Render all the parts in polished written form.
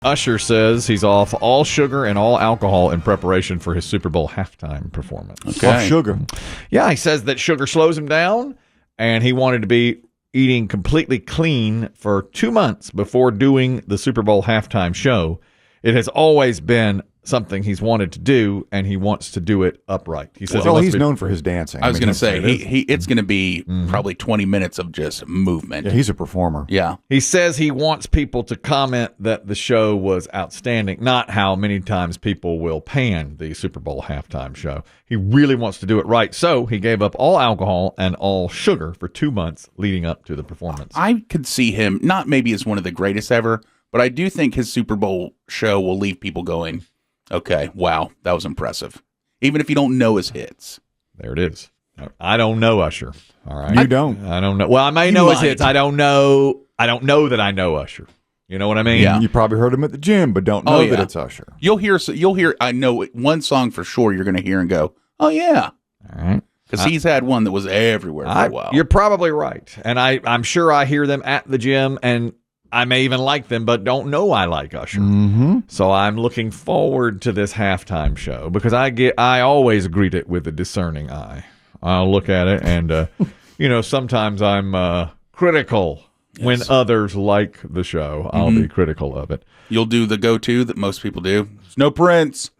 Usher says he's off all sugar and all alcohol in preparation for his Super Bowl halftime performance. Okay. Off sugar. Yeah, he says that sugar slows him down, and he wanted to be eating completely clean for 2 months before doing the Super Bowl halftime show. It has always been something he's wanted to do, and he wants to do it upright. He says, well, he's known for his dancing. I was going to say, it's going to be probably 20 minutes of just movement. Yeah, he's a performer. Yeah. He says he wants people to comment that the show was outstanding, not how many times people will pan the Super Bowl halftime show. He really wants to do it right, so he gave up all alcohol and all sugar for 2 months leading up to the performance. I could see him, not maybe as one of the greatest ever, but I do think his Super Bowl show will leave people going, okay, wow, that was impressive. Even if you don't know his hits. There it is. I don't know Usher. All right. You don't. I don't know. Well, I may know his hits. I don't know that I know Usher. You know what I mean? Yeah. You probably heard him at the gym, but don't know that it's Usher. You'll hear, I know one song for sure you're going to hear and go, oh, yeah. All right. Because he's had one that was everywhere for a while. You're probably right. And I'm sure I hear them at the gym, and I may even like them, but don't know I like Usher. Mm-hmm. So I'm looking forward to this halftime show because I always greet it with a discerning eye. I'll look at it, and sometimes I'm critical when others like the show. I'll be critical of it. You'll do the go-to that most people do. There's no Prince.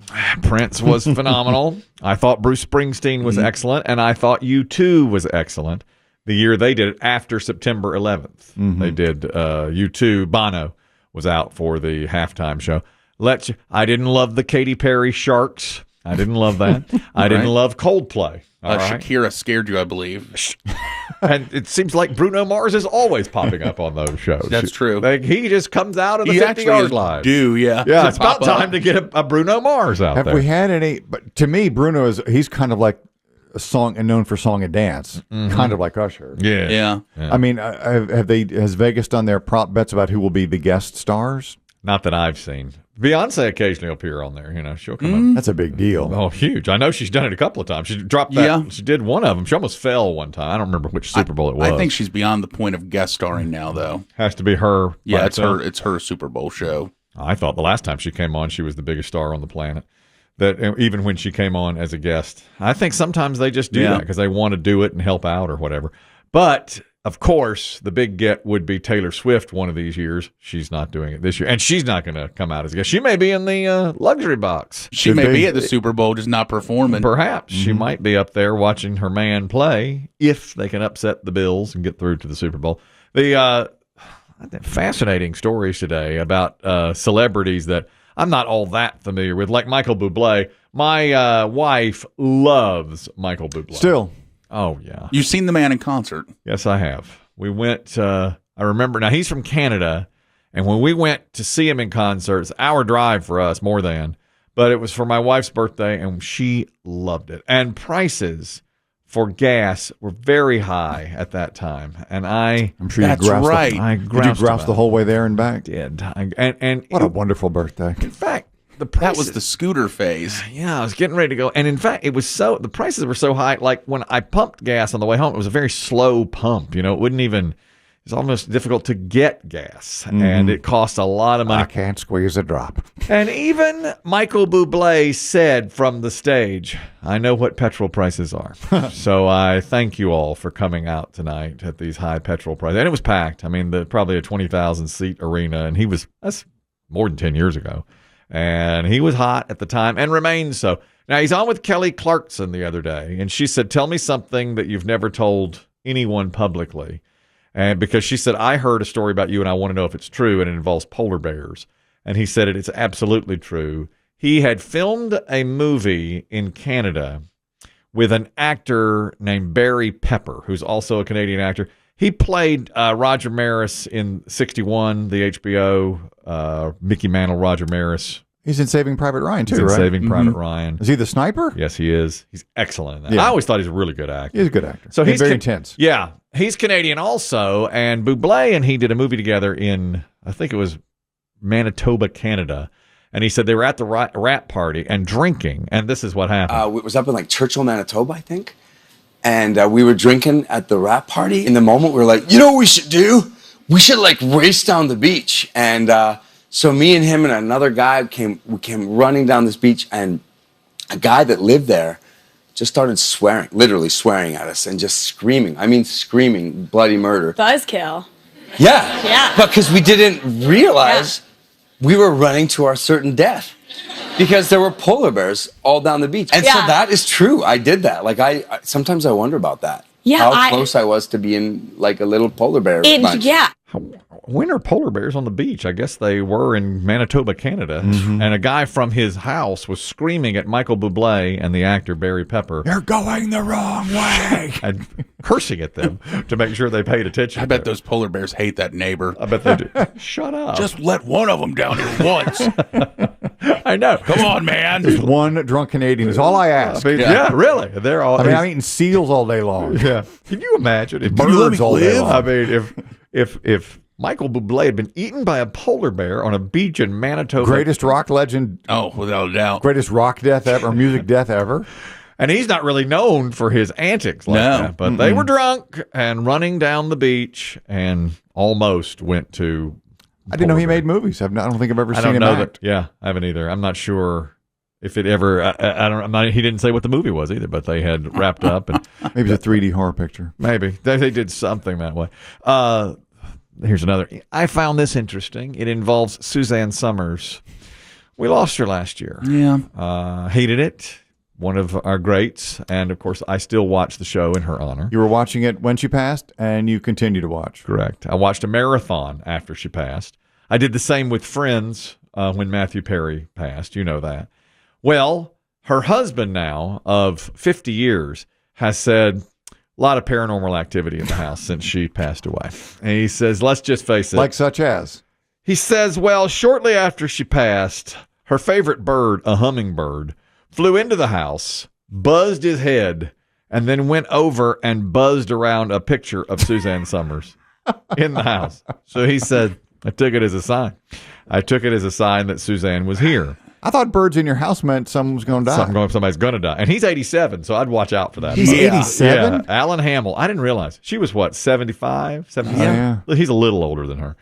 Prince was phenomenal. I thought Bruce Springsteen was excellent, and I thought U2 was excellent. The year they did it after September 11th. They did U2. Bono was out for the halftime show. I didn't love the Katy Perry Sharks. I didn't love that. I didn't love Coldplay. All right. Shakira scared you, I believe. And it seems like Bruno Mars is always popping up on those shows. That's true. Like, he just comes out of the 50-yard line. Yeah. Yeah, it's about time to get a Bruno Mars out there. Have we had any? But to me, Bruno he's kind of like a song and known for song and dance, kind of like Usher. Yeah. I mean, has Vegas done their prop bets about who will be the guest stars? Not that I've seen. Beyonce occasionally will appear on there. She'll come up. That's a big deal. Oh, huge. I know she's done it a couple of times. She dropped that. Yeah. She did one of them. She almost fell one time. I don't remember which Super Bowl it was. I think she's beyond the point of guest starring now, though. Has to be her. Yeah, it's her Super Bowl show. I thought the last time she came on, she was the biggest star on the planet. That even when she came on as a guest, I think sometimes they just do that because they want to do it and help out or whatever. But of course, the big get would be Taylor Swift one of these years. She's not doing it this year, and she's not going to come out as a guest. She may be in the luxury box. She may be at the Super Bowl, just not performing. Perhaps she might be up there watching her man play if they can upset the Bills and get through to the Super Bowl. The fascinating stories today about celebrities that I'm not all that familiar with, like Michael Buble. My wife loves Michael Buble. Still. Oh, yeah. You've seen the man in concert. Yes, I have. We went, I remember, now he's from Canada, and when we went to see him in concert, it's an hour drive for us, more than, but it was for my wife's birthday, and she loved it. And prices for gas were very high at that time, and I'm sure that's you groused right. Did you grouse the whole way there and back? Did. And what a wonderful birthday. In fact, that was the scooter phase. Yeah, I was getting ready to go. And in fact, the prices were so high. Like when I pumped gas on the way home, it was a very slow pump. It wouldn't even, it's almost difficult to get gas. And it cost a lot of money. I can't squeeze a drop. And even Michael Bublé said from the stage, I know what petrol prices are. So I thank you all for coming out tonight at these high petrol prices. And it was packed. I mean, probably a 20,000 seat arena. And that's more than 10 years ago. And he was hot at the time and remains so. Now, he's on with Kelly Clarkson the other day, and she said, tell me something that you've never told anyone publicly. And because she said, I heard a story about you, and I want to know if it's true, and it involves polar bears. And he said it's absolutely true. He had filmed a movie in Canada with an actor named Barry Pepper, who's also a Canadian actor. He played Roger Maris in 61, the HBO, Mickey Mantle, Roger Maris. He's in Saving Private Ryan, too, He's in right? Saving Private Ryan. Is he the sniper? Yes, he is. He's excellent in that. Yeah. I always thought he's a really good actor. He's a good actor. So he's very intense. Yeah. He's Canadian also, and Buble and he did a movie together in, I think it was Manitoba, Canada. And he said they were at the rap party and drinking, and this is what happened. It was up in Churchill, Manitoba, I think. And we were drinking at the rap party. In the moment, we were like, you know what we should do? We should race down the beach. And So me and him and another guy came running down this beach, and a guy that lived there just started swearing, literally swearing at us and just screaming. I mean, screaming bloody murder. Buzzkill. Yeah. Yeah. Because we didn't realize we were running to our certain death because there were polar bears all down the beach. And so that is true. I did that. Like I sometimes I wonder about that. Yeah. How close I was to being like a little polar bear bunch. Yeah. When are polar bears on the beach? I guess they were in Manitoba, Canada. And a guy from his house was screaming at Michael Buble and the actor Barry Pepper. You're going the wrong way. And cursing at them to make sure they paid attention. I bet those polar bears hate that neighbor. I bet they do. Shut up. Just let one of them down here once. I know. Come on, man. Just one drunk Canadian is all I ask. I mean, yeah, really. They're all. I'm eating seals all day long. Yeah. Can you imagine if Birds all day long. I mean, if Michael Bublé had been eaten by a polar bear on a beach in Manitoba, Greatest rock legend, Oh, without a doubt. greatest rock death ever, or music death ever. and he's not really known for his antics like No. that, but they were drunk and running down the beach and almost went to. I didn't know he made movies. I don't think I've ever I seen don't him know act. that. Yeah, I haven't either. I'm not sure if it ever. I don't. I'm not, he didn't say what the movie was either, but they had wrapped up and Maybe it's a 3D horror picture. maybe they did something that way. Here's another. I found this interesting. It involves Suzanna Somers. We lost her last year. Yeah. Hated it. One of our greats. And, of course, I still watch the show in her honor. You were watching it when she passed, and you continue to watch. Correct. I watched a marathon after she passed. I did the same with Friends when Matthew Perry passed. You know that. Well, her husband now of 50 years has said, a lot of paranormal activity in the house since she passed away. And he says, let's just face it. Like such as? He says, well, shortly after she passed, her favorite bird, a hummingbird, flew into the house, buzzed his head, and then went over and buzzed around a picture of Suzanna Somers in the house. So he said, I took it as a sign. I took it as a sign that Suzanne was here. I thought birds in your house meant someone was going to die. Somebody's going to die. And he's 87, so I'd watch out for that. He's 87? Yeah. Alan Hamill. I didn't realize. She was, what, 75, 77? Yeah. He's a little older than her.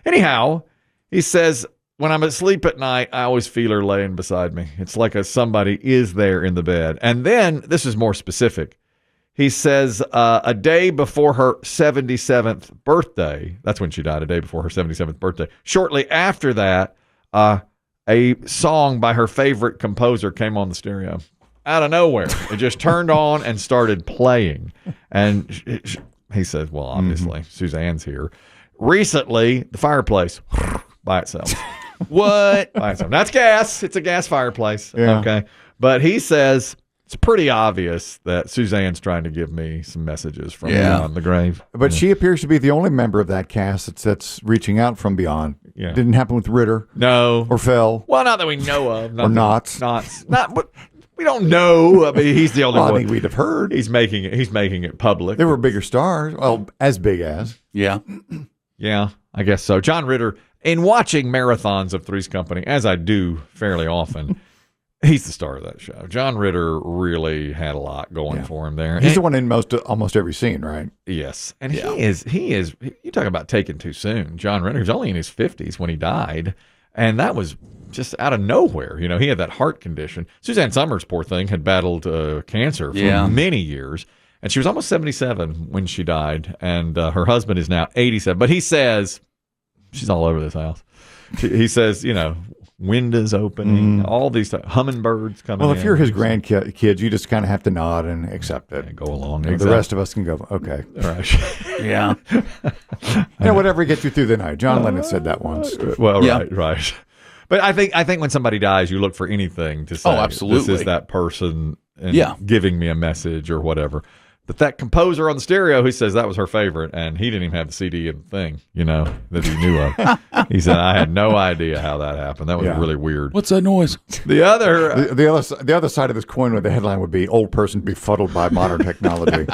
Anyhow, he says, when I'm asleep at night, I always feel her laying beside me. It's like somebody is there in the bed. And then, this is more specific. He says, a day before her 77th birthday, that's when she died, a day before her 77th birthday. Shortly after that, a song by her favorite composer came on the stereo out of nowhere. It just turned on and started playing. And he says, well, obviously, Suzanne's here. Recently, the fireplace by itself. What? By itself. That's gas. It's a gas fireplace. Yeah. Okay. But he says, it's pretty obvious that Suzanne's trying to give me some messages from beyond the grave. But she appears to be the only member of that cast that's reaching out from beyond. Yeah. Didn't happen with Ritter No. or Fell. Well, not that we know of. Or Knots. Not, but we don't know. I mean, he's the only Well, I one. think we'd have heard. He's making it public. There were bigger stars. Well, as big as. Yeah. Yeah, I guess so. John Ritter, in watching marathons of Three's Company, as I do fairly often, he's the star of that show. John Ritter really had a lot going for him there. He's the one in almost every scene, right? Yes. And he is, you talk about taken too soon. John Ritter was only in his 50s when he died. And that was just out of nowhere. You know, he had that heart condition. Suzanne Somers, poor thing, had battled cancer for many years. And she was almost 77 when she died. And her husband is now 87. But he says, she's all over this house. He says, you know, windows opening, all these hummingbirds coming in. Well, if you're his grandkids, you just kind of have to nod and accept it. And go along. The rest of us can go, okay. All right. Yeah. Whatever gets you through the night. John Lennon said that once. Well, Yeah. right. But I think when somebody dies, you look for anything to say. Oh, absolutely. This is that person and Yeah. giving me a message or whatever. But that composer on the stereo, he says that was her favorite, and he didn't even have the CD of the thing, you know, that he knew of. He said, I had no idea how that happened. That was really weird. What's that noise? The other... The other side of this coin with the headline would be old person befuddled by modern technology.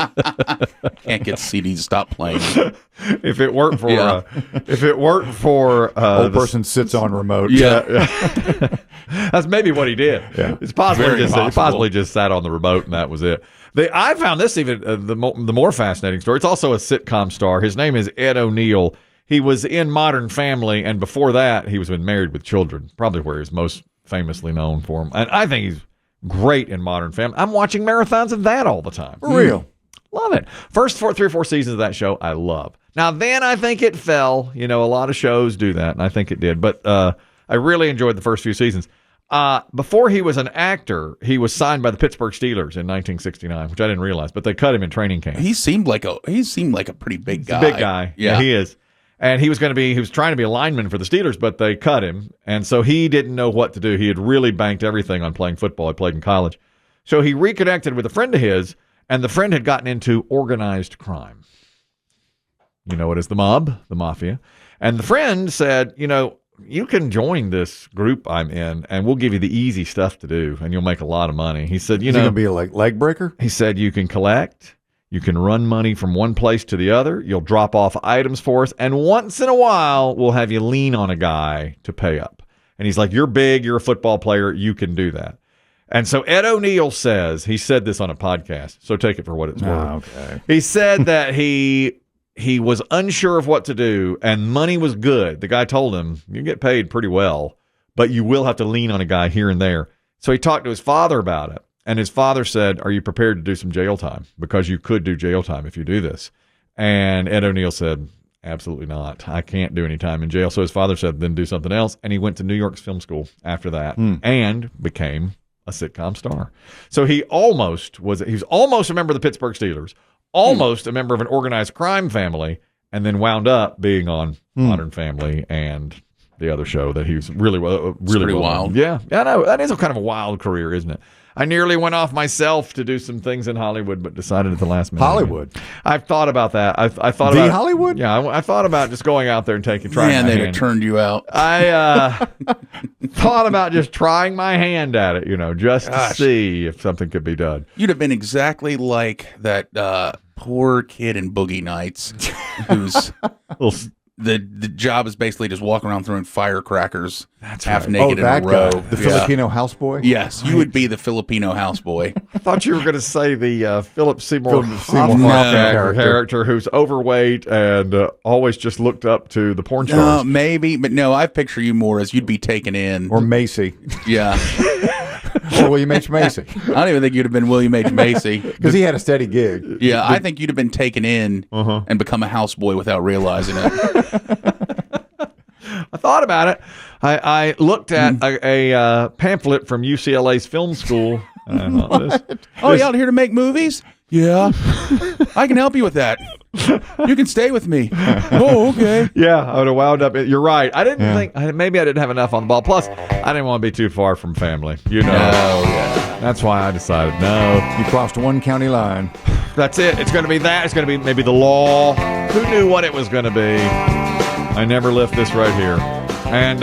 Can't get CDs to stop playing. If it weren't for... Yeah. Old person sits on remote. That's maybe what he did. Yeah. It's possible Very he possible. possibly just sat on the remote and that was it. I found this even the more fascinating story. It's also a sitcom star. His name is Ed O'Neal. He was in Modern Family, and before that, he was in Married with Children, probably where he's most famously known for him. And I think he's great in Modern Family. I'm watching marathons of that all the time. For real. Love it. First 3 or 4 seasons of that show, I love. Now, then I think it fell. You know, a lot of shows do that, and I think it did. But I really enjoyed the first few seasons. Before he was an actor, he was signed by the Pittsburgh Steelers in 1969, which I didn't realize, but they cut him in training camp. He seemed like a pretty big guy. He's a big guy. Yeah, he is. And he was trying to be a lineman for the Steelers, but they cut him. And so he didn't know what to do. He had really banked everything on playing football. He played in college. So he reconnected with a friend of his, and the friend had gotten into organized crime. You know it as the mob, the mafia. And the friend said, you know, you can join this group I'm in, and we'll give you the easy stuff to do, and you'll make a lot of money. He said, you know, going to be a leg breaker? He said, you can collect. You can run money from one place to the other. You'll drop off items for us. And once in a while, we'll have you lean on a guy to pay up. And he's like, you're big. You're a football player. You can do that. And so Ed O'Neal says, he said this on a podcast, so take it for what it's worth. Okay. He said that he was unsure of what to do, and money was good. The guy told him, you get paid pretty well, but you will have to lean on a guy here and there. So he talked to his father about it. And his father said, are you prepared to do some jail time? Because you could do jail time if you do this. And Ed O'Neal said, absolutely not. I can't do any time in jail. So his father said, then do something else. And he went to New York's film school after that and became a sitcom star. So he was almost a member of the Pittsburgh Steelers, almost a member of an organized crime family, and then wound up being on Modern Family and the other show that he was really pretty wild. Yeah, I know. That is a kind of a wild career, isn't it? I nearly went off myself to do some things in Hollywood, but decided at the last minute. Hollywood. I've thought about that. I thought the about Hollywood. Yeah, I thought about just going out there and trying. Man, my they'd hand. have turned you out. I thought about just trying my hand at it, just to see if something could be done. You'd have been exactly like that poor kid in Boogie Nights, who's the job is basically just walking around throwing firecrackers, half naked in a row. Guy, the Filipino houseboy. Yes, you would be the Filipino houseboy. I thought you were going to say the Philip Seymour Hoffman Hoffman character who's overweight and always just looked up to the porn stars. Maybe, but no, I picture you more as you'd be taken in. Or Macy. Yeah. Or William H. Macy. I don't even think you'd have been William H. Macy. Because he had a steady gig. Yeah, I think you'd have been taken in and become a houseboy without realizing it. I thought about it. I looked at a pamphlet from UCLA's film school. And I thought, y'all here to make movies? Yeah. I can help you with that. You can stay with me. Oh, okay. Yeah, I would have wound up. You're right. I didn't think, maybe I didn't have enough on the ball. Plus, I didn't want to be too far from family. No, yeah. That's why I decided, no. You crossed one county line. That's it. It's going to be that. It's going to be maybe the law. Who knew what it was going to be? I never left this right here. And,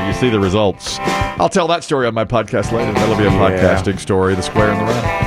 you see the results. I'll tell that story on my podcast later. That'll be a podcasting story, The Square and the Round.